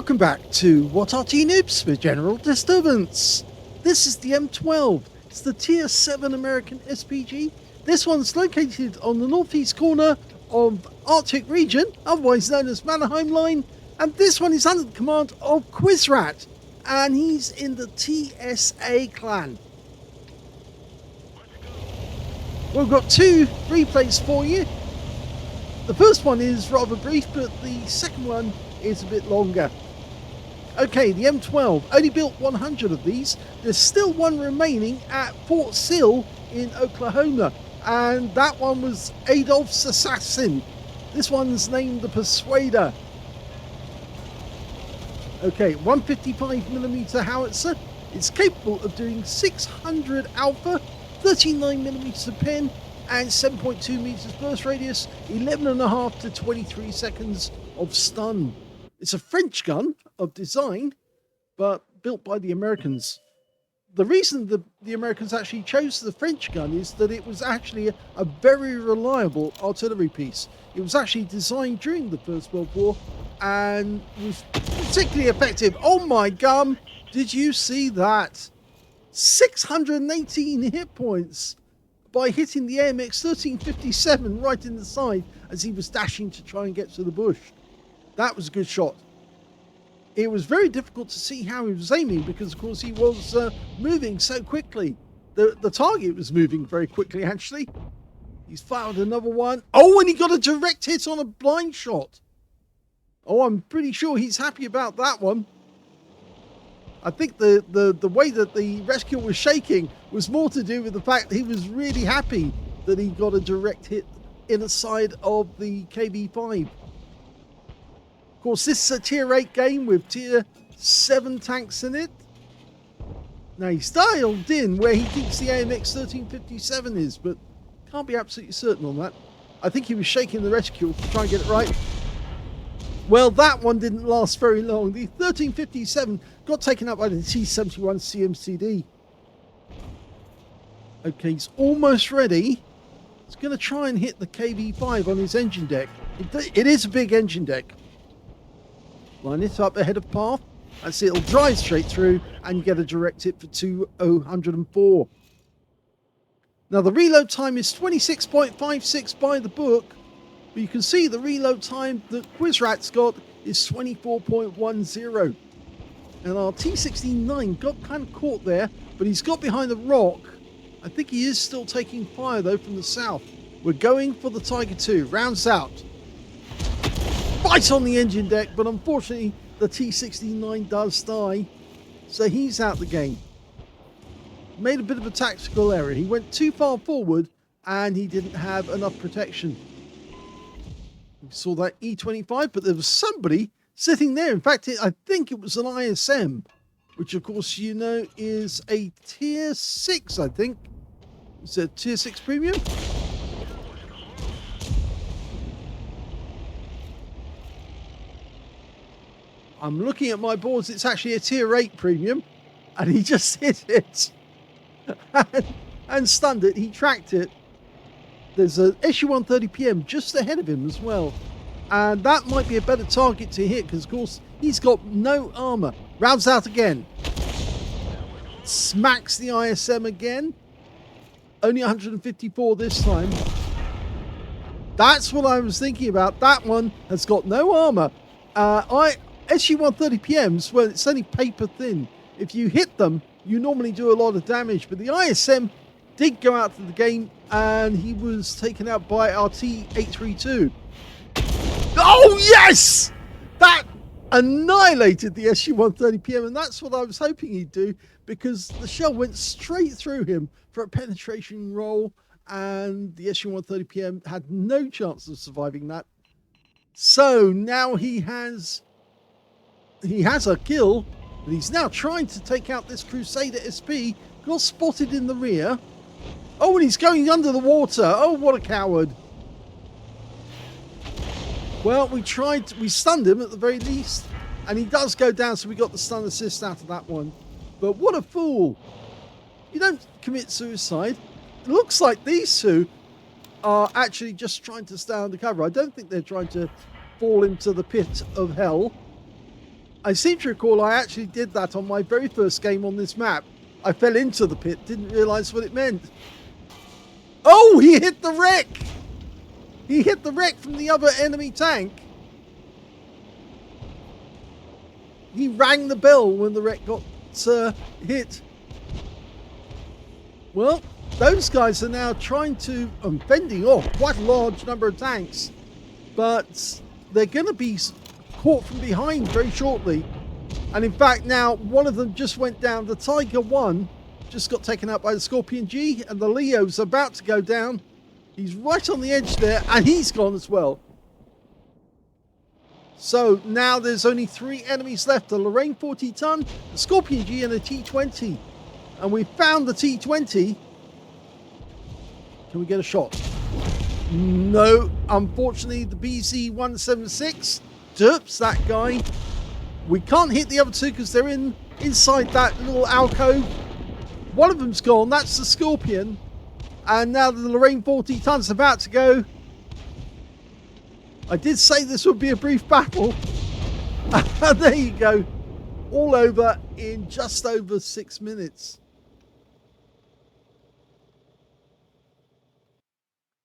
Welcome back to What Arty Noobs with General Disturbance. This is the M12. It's the Tier 7 American SPG. This one's located on the northeast corner of Arctic region, otherwise known as Mannerheim Line. And this one is under the command of Quizrat. And he's in the TSA clan. We've got two replays for you. The first one is rather brief, but the second one is a bit longer. Okay, the M12 only built 100 of these. There's still one remaining at Fort Sill in Oklahoma, and that one was Adolph's assassin. This one's named the Persuader. Okay, 155mm howitzer. It's capable of doing 600 alpha, 39mm of pen, and 7.2 meters burst radius, 11.5 to 23 seconds of stun. It's a French gun of design, but built by the Americans. The reason the Americans actually chose the French gun is that it was actually a very reliable artillery piece. It was actually designed during the First World War and was particularly effective. Oh my gum! Did you see that? 618 hit points by hitting the AMX-1357 right in the side as he was dashing to try and get to the bush. That was a good shot. It was very difficult to see how he was aiming because, of course, he was moving so quickly. The target was moving very quickly, actually. He's fired another one. Oh, and he got a direct hit on a blind shot. Oh, I'm pretty sure he's happy about that one. I think the way that the rescue was shaking was more to do with the fact that he was really happy that he got a direct hit in the side of the KV-5. Of course, this is a Tier 8 game with Tier 7 tanks in it. Now, he's dialed in where he thinks the AMX-1357 is, but can't be absolutely certain on that. I think he was shaking the reticule to try and get it right. Well, that one didn't last very long. The 1357 got taken up by the T-71 CMCD. Okay, he's almost ready. He's going to try and hit the KV-5 on his engine deck. It is a big engine deck. Line it up ahead of path. That's it. It'll drive straight through and you get a direct hit for 204. Now, the reload time is 26.56 by the book. But you can see the reload time that Quizrat's got is 24.10. And our T-69 got kind of caught there, but he's got behind the rock. I think he is still taking fire, though, from the south. We're going for the Tiger II. Rounds out. Right on the engine deck, but unfortunately, the T-69 does die. So he's out the game. Made a bit of a tactical error. He went too far forward, and he didn't have enough protection. We saw that E-25, but there was somebody sitting there. In fact, I think it was an ISM, which, of course, you know, is a Tier 6, I think. It's a Tier 6 premium. I'm looking at my boards. It's actually a Tier 8 premium, and he just hit it and stunned it. He tracked it. There's a SU-130PM just ahead of him as well. And that might be a better target to hit because, of course, he's got no armor. Rounds out again. Smacks the ISM again. Only 154 this time. That's what I was thinking about. That one has got no armor. SU-130PMs, well, it's only paper thin. If you hit them, you normally do a lot of damage. But the ISM did go out to the game, and he was taken out by our T-832. Oh, yes! That annihilated the SU-130PM, and that's what I was hoping he'd do, because the shell went straight through him for a penetration roll, and the SU-130PM had no chance of surviving that. So now he has a kill, but he's now trying to take out this Crusader SP. Got spotted in the rear. Oh, and he's going under the water. Oh, what a coward. Well, we stunned him at the very least, and he does go down, so we got the stun assist out of that one. But what a fool. You don't commit suicide. It looks like these two are actually just trying to stay undercover. I don't think they're trying to fall into the pit of hell. I seem to recall I actually did that on my very first game on this map. I fell into the pit, didn't realise what it meant. Oh, he hit the wreck! He hit the wreck from the other enemy tank. He rang the bell when the wreck got hit. Well, those guys are now trying to, fending off quite a large number of tanks, but they're going to be caught from behind very shortly. And in fact, now one of them just went down. The Tiger 1 just got taken out by the Scorpion G, and the Leo's about to go down. He's right on the edge there, and he's gone as well. So now there's only 3 enemies left, the Lorraine 40 ton, the Scorpion G, and the T20. And we found the T20. Can we get a shot? No, unfortunately the BZ176 derps that guy. We can't hit the other 2 because they're inside that little alcove. One of them's gone, that's the Scorpion. And now the Lorraine 40 ton's about to go. I did say this would be a brief battle. There you go. All over in just over 6 minutes.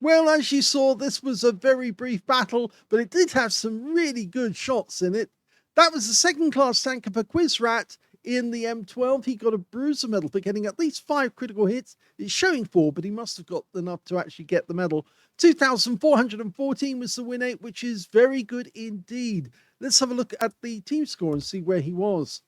Well, as you saw, this was a very brief battle, but it did have some really good shots in it. That was the second class tanker for Quizrat in the M12. He got a bruiser medal for getting at least 5 critical hits. It's showing 4, but he must have got enough to actually get the medal. 2,414 was the win rate, which is very good indeed. Let's have a look at the team score and see where he was.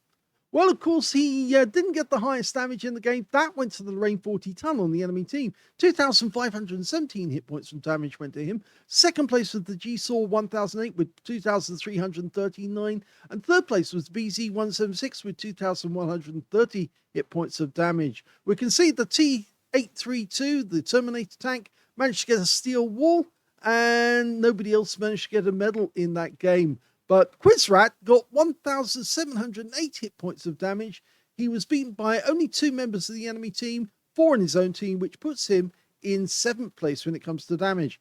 Well, of course, he didn't get the highest damage in the game. That went to the Lorraine 40 ton on the enemy team. 2,517 hit points from damage went to him. Second place was the GSAW 1008 with 2,339. And third place was BZ176 with 2,130 hit points of damage. We can see the T832, the Terminator tank, managed to get a steel wall, and nobody else managed to get a medal in that game. But Quizrat got 1,708 hit points of damage. He was beaten by only 2 members of the enemy team, 4 in his own team, which puts him in 7th place when it comes to damage.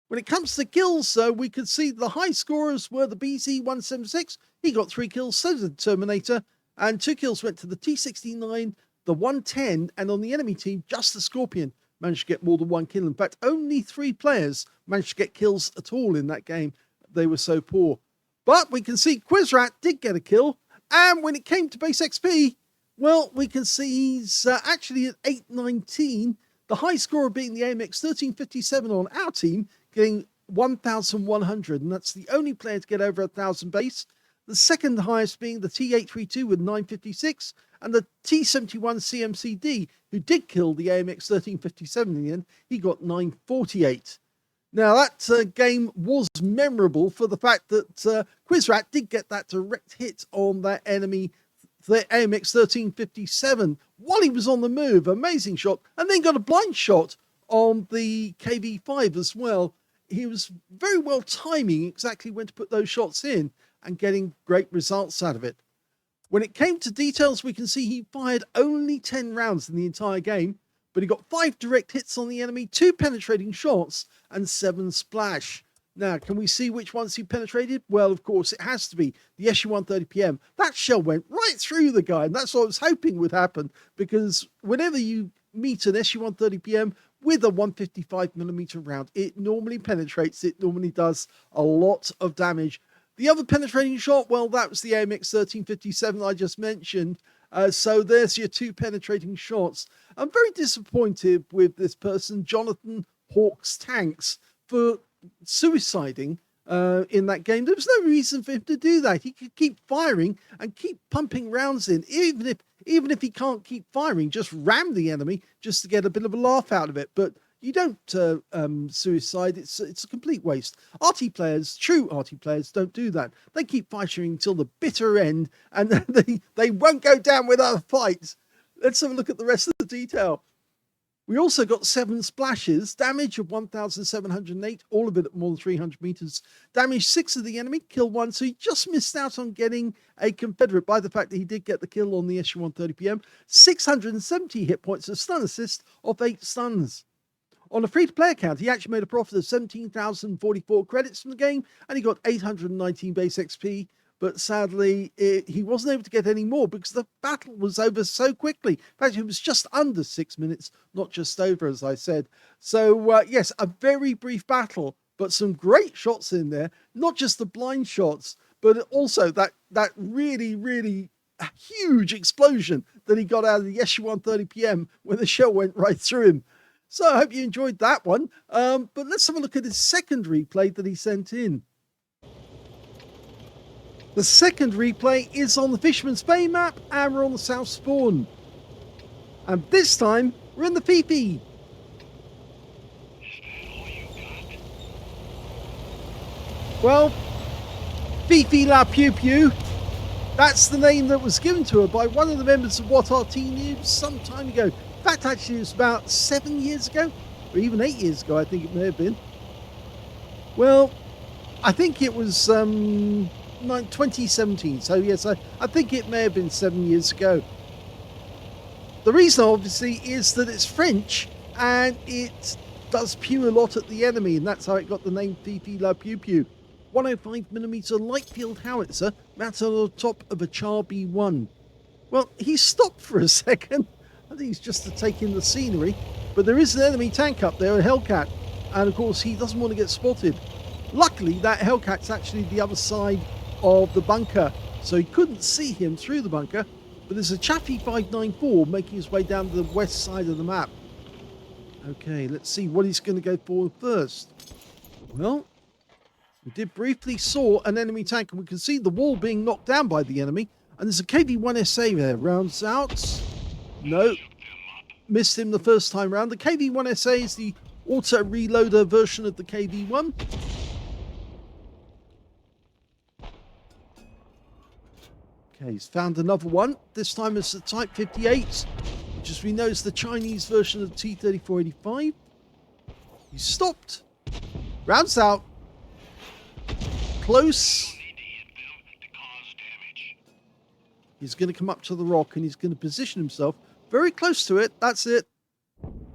When it comes to kills, though, we could see the high scorers were the BZ176. He got 3 kills, so did the Terminator, and 2 kills went to the T69, the 110, and on the enemy team, just the Scorpion managed to get more than 1 kill. In fact, only 3 players managed to get kills at all in that game. They were so poor. But we can see Quizrat did get a kill. And when it came to base XP, well, we can see he's actually at 819. The high scorer being the AMX1357 on our team, getting 1,100. And that's the only player to get over 1,000 base. The second highest being the T832 with 956. And the T71 CMCD, who did kill the AMX1357 in the end, he got 948. Now, that game was memorable for the fact that Quizrat did get that direct hit on that enemy, the AMX1357, while he was on the move. Amazing shot. And then got a blind shot on the KV5 as well. He was very well timing exactly when to put those shots in and getting great results out of it. When it came to details, we can see he fired only 10 rounds in the entire game, but he got 5 direct hits on the enemy, 2 penetrating shots, and 7 splash. Now, can we see which ones he penetrated? Well, of course, it has to be the SU-130PM. That shell went right through the guy, and that's what I was hoping would happen, because whenever you meet an SU-130PM with a 155mm round, it normally penetrates, it normally does a lot of damage. The other penetrating shot, well, that was the AMX1357 I just mentioned. So there's your 2 penetrating shots. I'm very disappointed with this person, Jonathan Hawks Tanks, for suiciding in that game. There was no reason for him to do that. He could keep firing and keep pumping rounds in, even if he can't keep firing, just ram the enemy just to get a bit of a laugh out of it. But you don't suicide. It's a complete waste. Arty players, true Arty players, don't do that. They keep fighting until the bitter end, and they won't go down without a fight. Let's have a look at the rest of the detail. We also got 7 splashes, damage of 1,708, all of it at more than 300 meters. Damage 6 of the enemy, kill 1, so he just missed out on getting a Confederate by the fact that he did get the kill on the SU-130PM. 670 hit points, a stun assist of 8 stuns. On a free-to-play account, he actually made a profit of 17,044 credits from the game, and he got 819 base XP, but sadly he wasn't able to get any more because the battle was over so quickly. In fact, it was just under 6 minutes, not just over, as I said. So yes, a very brief battle, but some great shots in there. Not just the blind shots, but also that really, really huge explosion that he got out of the SU-130 PM when the shell went right through him. So I hope you enjoyed that one. But let's have a look at his second replay that he sent in. The second replay is on the Fisherman's Bay map, and we're on the South Spawn. And this time, we're in the PP. Well, Fifi La Pew Pew, that's the name that was given to her by one of the members of What Arty Noobs some time ago. In fact, actually, it was about 7 years ago, or even 8 years ago, I think it may have been. Well, I think it was 2017, so yes, I think it may have been 7 years ago. The reason, obviously, is that it's French, and it does pew a lot at the enemy, and that's how it got the name Fifi La Pew Pew. 105mm light field howitzer mounted on the top of a Char B1. Well, he stopped for a second. I think he's just to take in the scenery, but there is an enemy tank up there, a Hellcat, and of course he doesn't want to get spotted. Luckily, that Hellcat's actually the other side of the bunker, so he couldn't see him through the bunker, but there's a Chaffee 594 making his way down to the west side of the map. Okay, let's see what he's going to go for first. Well, we did briefly saw an enemy tank, and we can see the wall being knocked down by the enemy, and there's a KV-1SA there. Rounds out. No, missed him the first time round. The KV-1SA is the auto reloader version of the KV-1. Okay, he's found another one. This time it's the Type 58, which, as we know, is the Chinese version of the T-3485. He's stopped. Rounds out. Close. He's going to come up to the rock, and he's going to position himself very close to it. That's it.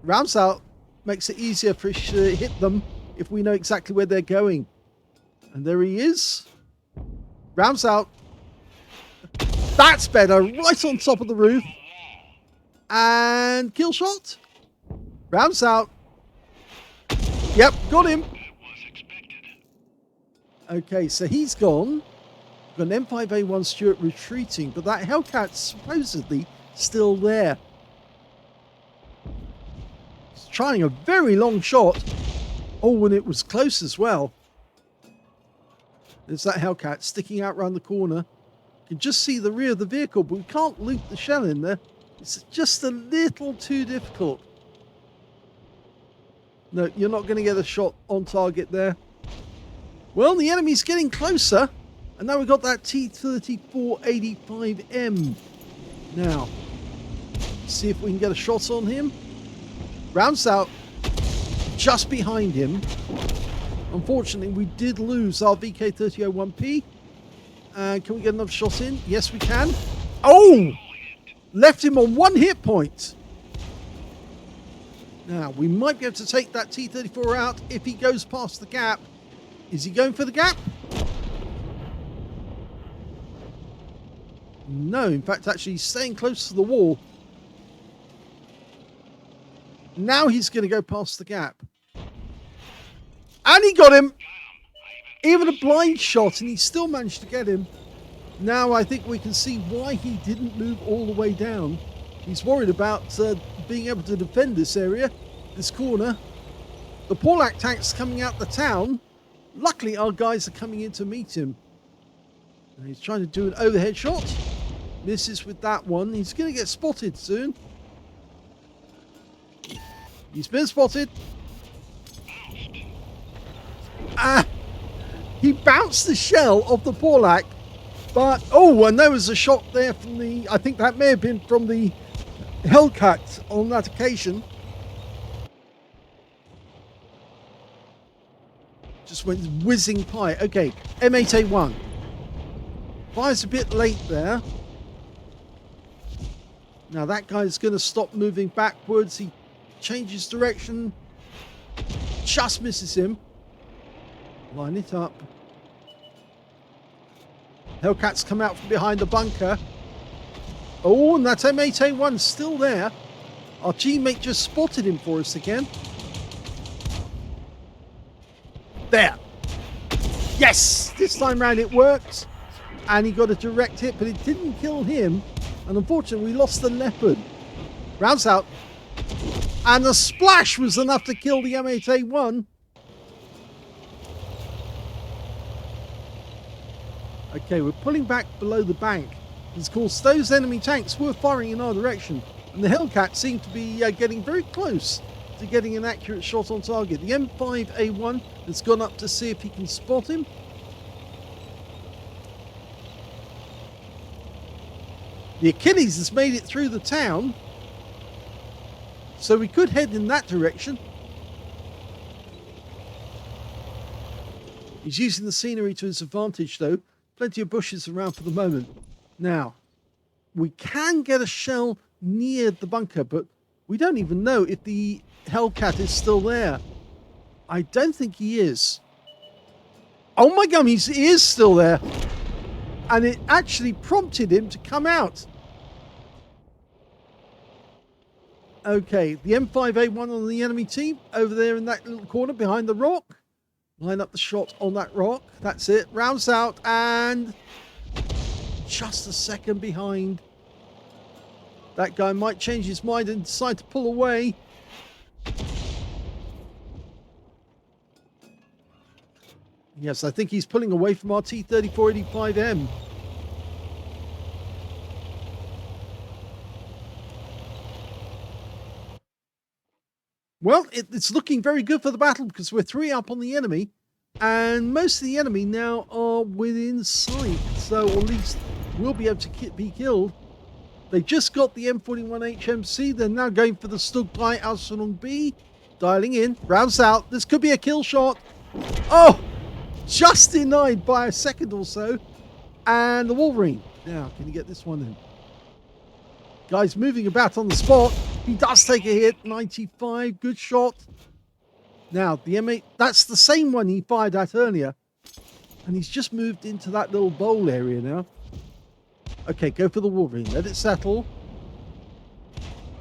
Rounds out. Makes it easier for us to hit them if we know exactly where they're going. And there he is. Rounds out. That's better. Right on top of the roof. And kill shot. Rounds out. Yep, got him. Okay, so he's gone. We've got an M5A1 Stuart retreating, but that Hellcat's supposedly still there. He's trying a very long shot. Oh, and it was close as well. There's that Hellcat sticking out around the corner. You can just see the rear of the vehicle, but we can't loop the shell in there. It's just a little too difficult. No, you're not going to get a shot on target there. Well, the enemy's getting closer. And now we've got that T-3485M. Now, see if we can get a shot on him. Rounds out just behind him. Unfortunately, we did lose our VK3001P. Can we get another shot in? Yes, we can. Oh! Left him on 1 hit point. Now, we might be able to take that T-34 out if he goes past the gap. Is he going for the gap? No, in fact, actually, he's staying close to the wall. Now he's going to go past the gap. And he got him! Even a blind shot, and he still managed to get him. Now I think we can see why he didn't move all the way down. He's worried about being able to defend this area, this corner. The Porlac tank's coming out the town. Luckily, our guys are coming in to meet him. And he's trying to do an overhead shot. Misses with that one. He's going to get spotted soon. He's been spotted. Ah! He bounced the shell off the Porlac. But, oh, and there was a shot there from the, I think that may have been from the Hellcat on that occasion. Just went whizzing by. Okay, M8A1. Fires a bit late there. Now that guy's going to stop moving backwards. He changes direction. Just misses him. Line it up. Hellcat's come out from behind the bunker. Oh, and that M8A1's still there. Our teammate just spotted him for us again. There. Yes! This time round it worked. And he got a direct hit, but it didn't kill him. And unfortunately, we lost the leopard. Rounds out. And the splash was enough to kill the M8A1. Okay, we're pulling back below the bank. Of course, those enemy tanks were firing in our direction. And the Hellcat seemed to be getting very close to getting an accurate shot on target. The M5A1 has gone up to see if he can spot him. The Achilles has made it through the town. So we could head in that direction. He's using the scenery to his advantage though. Plenty of bushes around for the moment. Now, we can get a shell near the bunker, but we don't even know if the Hellcat is still there. I don't think he is. Oh my gummies, he is still there. And it actually prompted him to come out. Okay, the M5A1 on the enemy team over there in that little corner behind the rock. Line up the shot on that rock. That's it. Rounds out and just a second behind. That guy might change his mind and decide to pull away. Yes, I think he's pulling away from our T-3485M. Well, it's looking very good for the battle because we're 3 up on the enemy. And most of the enemy now are within sight. So at least we'll be able to be killed. They just got the M41 HMC. They're now going for the Stugblei Ausführung B. Dialing in. Rounds out. This could be a kill shot. Oh! Just denied by a second or so. And the Wolverine. Now, can you get this one in? Guy's moving about on the spot. He does take a hit. 95. Good shot. Now, the M8, that's the same one he fired at earlier. And he's just moved into that little bowl area now. Okay, go for the Wolverine. Let it settle.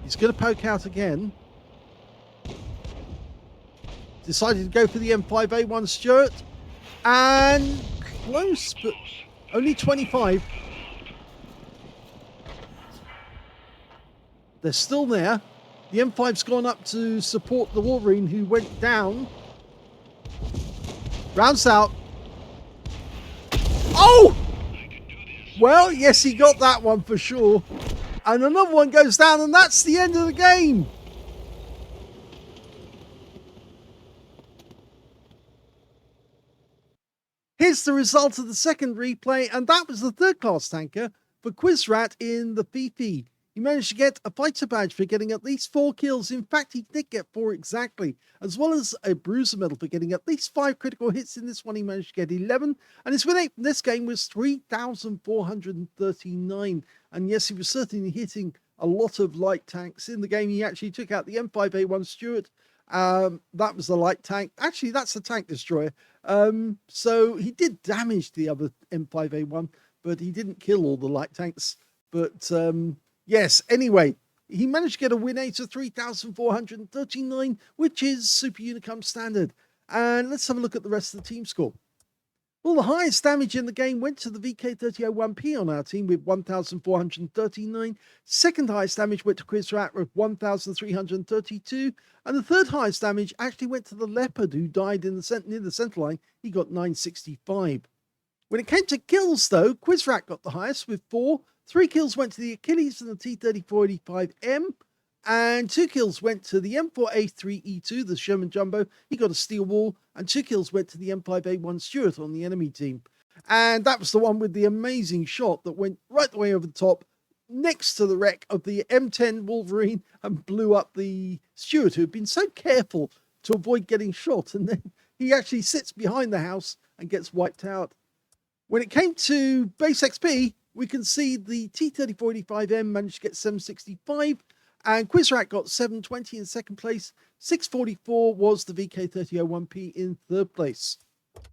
He's going to poke out again. Decided to go for the M5A1 Stuart. And close, but only 25. They're still there. The M5's gone up to support the Wolverine who went down. Rounds out. Oh! Well, yes, he got that one for sure. And another one goes down, and that's the end of the game. Here's the result of the second replay, and that was the third-class tanker for Quizrat in the Fifi. He managed to get a fighter badge for getting at least 4 kills. In fact, he did get 4 exactly, as well as a bruiser medal for getting at least 5 critical hits. In this one, he managed to get 11. And his win rate from this game was 3,439. And yes, he was certainly hitting a lot of light tanks. In the game, he actually took out the M5A1 Stuart. That was the light tank. Actually, that's the tank destroyer. So he did damage the other M5A1, but he didn't kill all the light tanks. But yes, anyway, he managed to get a win rate of 3,439, which is Super Unicum standard. And let's have a look at the rest of the team score. Well, the highest damage in the game went to the VK3001P on our team with 1,439. Second highest damage went to Quizrat with 1,332. And the third highest damage actually went to the Leopard, who died in the near the center line. He got 965. When it came to kills, though, Quizrat got the highest with 4. 3 kills went to the Achilles and the T-3485M. And 2 kills went to the M4A3E2, the Sherman Jumbo. He got a steel wall. And 2 kills went to the M5A1 Stuart on the enemy team. And that was the one with the amazing shot that went right the way over the top next to the wreck of the M10 Wolverine and blew up the Stuart, who had been so careful to avoid getting shot. And then he actually sits behind the house and gets wiped out. When it came to base XP, we can see the T-3485M managed to get 765. And Quizrat got 720 in second place. 644 was the VK3001P in third place.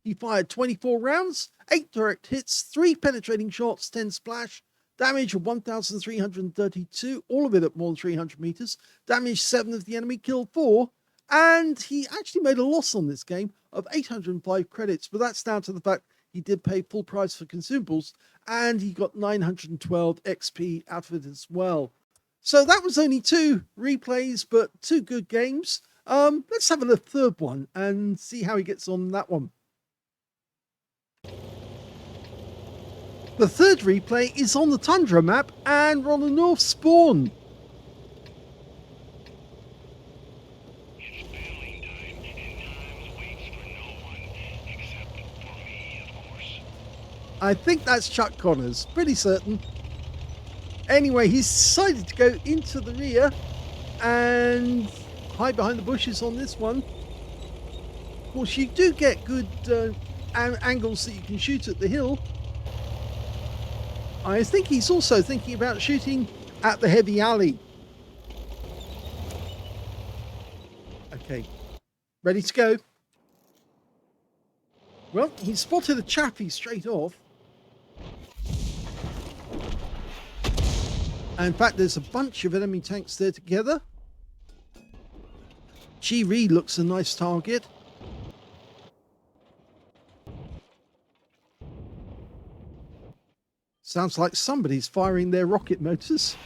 He fired 24 rounds, 8 direct hits, 3 penetrating shots, 10 splash, damage of 1,332, all of it at more than 300 meters, damaged 7 of the enemy, killed 4, and he actually made a loss on this game of 805 credits, but that's down to the fact he did pay full price for consumables, and he got 912 XP out of it as well. So that was only 2 replays, but 2 good games. Let's have a third one and see how he gets on that one. The third replay is on the Tundra map, and we're on the North Spawn. It's battling time, and Times waits for no one, except for me, of course. I think that's Chuck Connors, pretty certain. Anyway, he's decided to go into the rear and hide behind the bushes on this one. Of course, you do get good angles that you can shoot at the hill. I think he's also thinking about shooting at the heavy alley. Okay, ready to go. Well, he spotted a chaffee straight off. And in fact, there's a bunch of enemy tanks there together. Chi-Ri looks a nice target. Sounds like somebody's firing their rocket motors.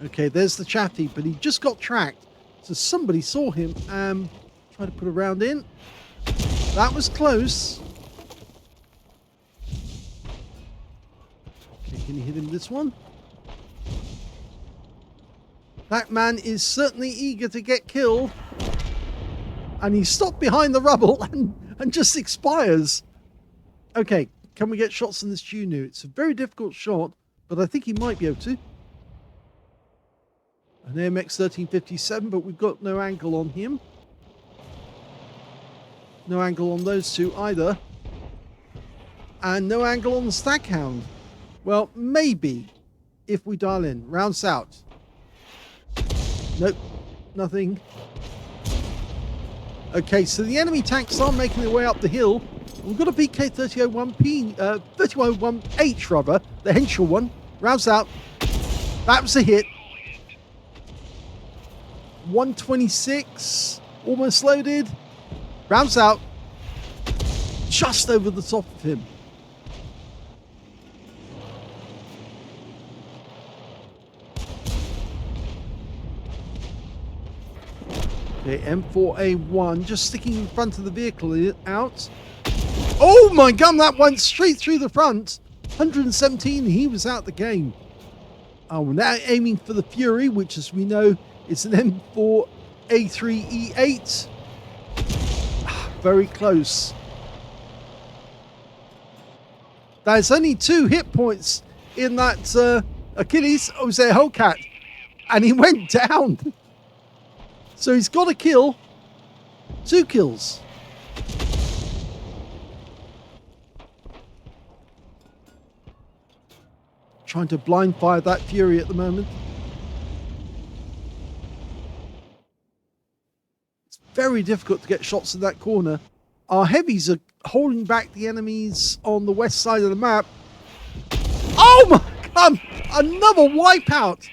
Okay, there's the chaffee, but he just got tracked. So somebody saw him and tried to put a round in. That was close. Okay, can you hit him this one? That man is certainly eager to get killed. And he stopped behind the rubble and just expires. Okay, can we get shots on this Juno? It's a very difficult shot, but I think he might be able to. An AMX-1357, but we've got no angle on him. No angle on those two either. And no angle on the Staghound. Well, maybe if we dial in. Rounds out. Nope, nothing. Okay, so the enemy tanks are making their way up the hill. We've got a BK-3001P, 3001H rather, the Henshaw one. Rounds out. That was a hit. 126, almost loaded. Rounds out. Just over the top of him. Okay, M4A1 just sticking in front of the vehicle out. Oh my gun, that went straight through the front. 117, he was out the game. Oh, we're now aiming for the Fury, which as we know is an M4A3E8. Very close. There's only 2 hit points in that Achilles. Oh, it was a Hellcat. And he went down. So he's got a kill. 2 kills. Trying to blind fire that Fury at the moment. It's very difficult to get shots in that corner. Our heavies are holding back the enemies on the west side of the map. Oh my god! Another wipeout!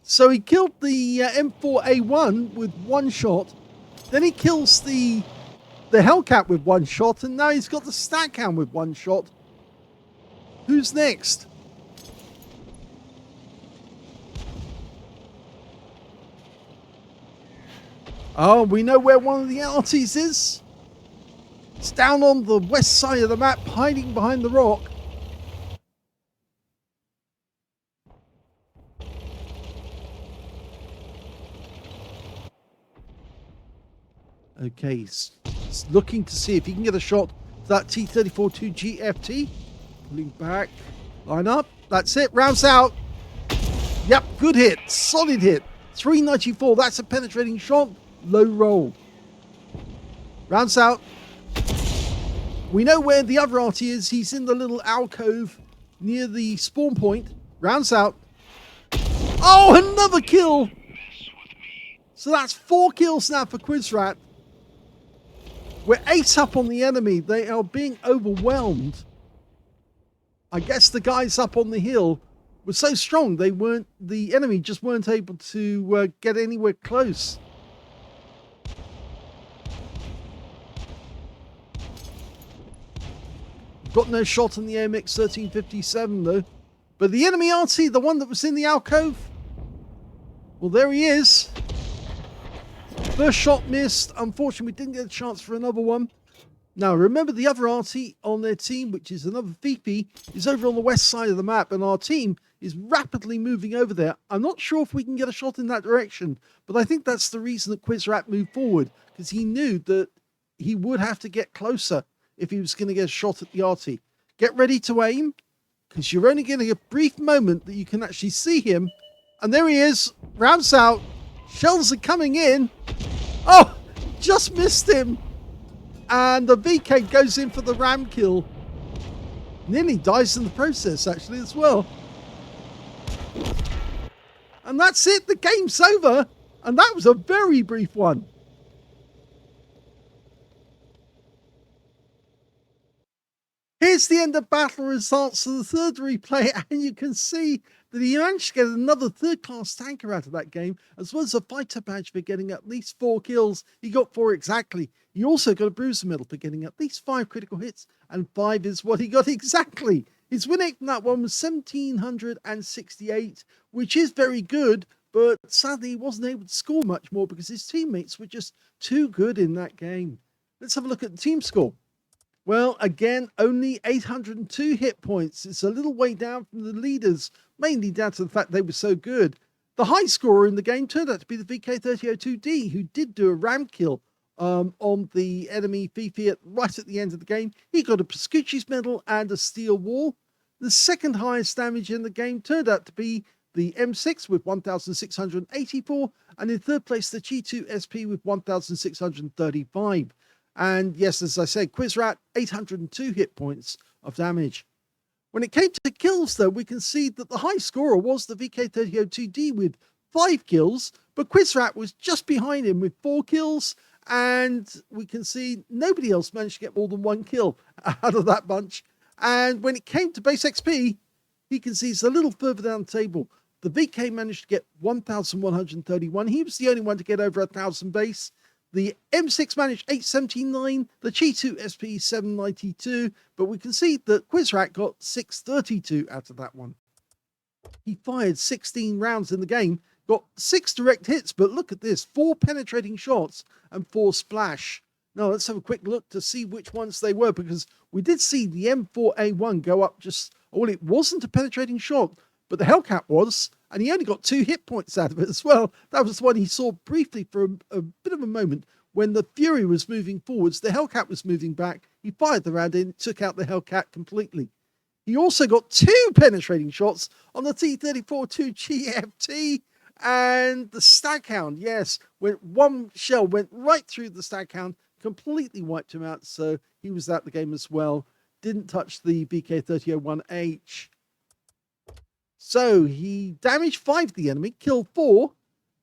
So he killed the M4A1 with 1 shot. Then he kills the Hellcat with 1 shot. And now he's got the Staghound with 1 shot. Who's next? Oh, we know where one of the Artys is. It's down on the west side of the map, hiding behind the rock. Okay, he's looking to see if he can get a shot to that T-34-2 GFT. Pulling back, line up, that's it, rounds out. Yep, good hit, solid hit. 394, that's a penetrating shot, low roll. Rounds out. We know where the other Arty is, he's in the little alcove near the spawn point. Rounds out. Oh, another kill! So that's 4 kills now for Quizrat. We're 8 up on the enemy. They are being overwhelmed. I guess the guys up on the hill were so strong the enemy just weren't able to get anywhere close. Got no shot on the MX1357 though. But the enemy Arty, the one that was in the alcove, well, there he is. First shot missed. Unfortunately, we didn't get a chance for another one. Now, remember the other Arty on their team, which is another Fifi, is over on the west side of the map, and our team is rapidly moving over there. I'm not sure if we can get a shot in that direction, but I think that's the reason that Quizrat moved forward, because he knew that he would have to get closer if he was going to get a shot at the Arty. Get ready to aim, because you're only getting a brief moment that you can actually see him. And there he is, rounds out, shells are coming in. Oh, just missed him. And the VK goes in for the ram kill. Nearly dies in the process, actually, as well. And that's it, the game's over. And that was a very brief one. Here's the end of battle results of the third replay, and you can see that he managed to get another third-class tanker out of that game, as well as a fighter badge for getting at least 4 kills. He got 4 exactly. He also got a bruiser medal for getting at least 5 critical hits, and 5 is what he got exactly. His win rate from that one was 1,768, which is very good, but sadly he wasn't able to score much more because his teammates were just too good in that game. Let's have a look at the team score. Well, again, only 802 hit points. It's a little way down from the leaders, mainly down to the fact they were so good. The high scorer in the game turned out to be the VK3002D, who did do a ram kill on the enemy Fifi right at the end of the game. He got a Pascucci's medal and a steel wall. The second highest damage in the game turned out to be the M6 with 1,684, and in third place, the G2 SP with 1,635. And yes, as I said, Quizrat, 802 hit points of damage. When it came to kills, though, we can see that the high scorer was the VK3002D with 5 kills, but Quizrat was just behind him with 4 kills, and we can see nobody else managed to get more than 1 kill out of that bunch. And when it came to base XP, you can see it's a little further down the table. The VK managed to get 1,131. He was the only one to get over 1,000 base. The M6 managed 879, the G2 SP 792, but we can see that Quizrat got 632 out of that one. He fired 16 rounds in the game, got 6 direct hits, but look at this, 4 penetrating shots and 4 splash. Now let's have a quick look to see which ones they were, because we did see the M4A1 go up just, well, it wasn't a penetrating shot, but the Hellcat was, and he only got 2 hit points out of it as well. That was the one he saw briefly for a bit of a moment when the Fury was moving forwards. The Hellcat was moving back. He fired the round in, took out the Hellcat completely. He also got 2 penetrating shots on the T-34-2 GFT and the Staghound. Yes, one shell went right through the Staghound, completely wiped him out, so he was out the game as well. Didn't touch the BK3001H. So he damaged 5 of the enemy, killed 4,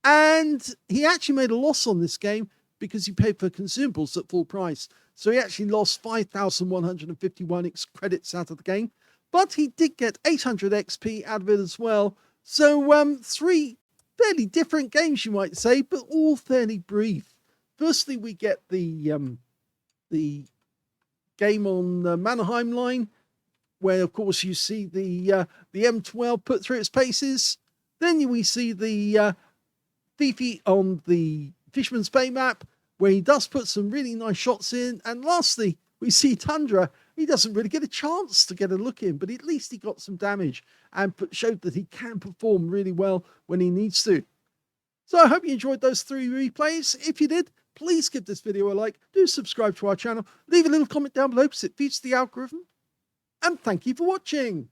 and he actually made a loss on this game because he paid for consumables at full price. So he actually lost 5,151 credits out of the game, but he did get 800 XP out of it as well. So 3 fairly different games, you might say, but all fairly brief. Firstly, we get the game on the Mannerheim line, where, of course, you see the M12 put through its paces. Then we see the Fifi on the Fisherman's Bay map, where he does put some really nice shots in. And lastly, we see Tundra. He doesn't really get a chance to get a look in, but at least he got some damage and showed that he can perform really well when he needs to. So I hope you enjoyed those 3 replays. If you did, please give this video a like. Do subscribe to our channel. Leave a little comment down below because it feeds the algorithm. And thank you for watching.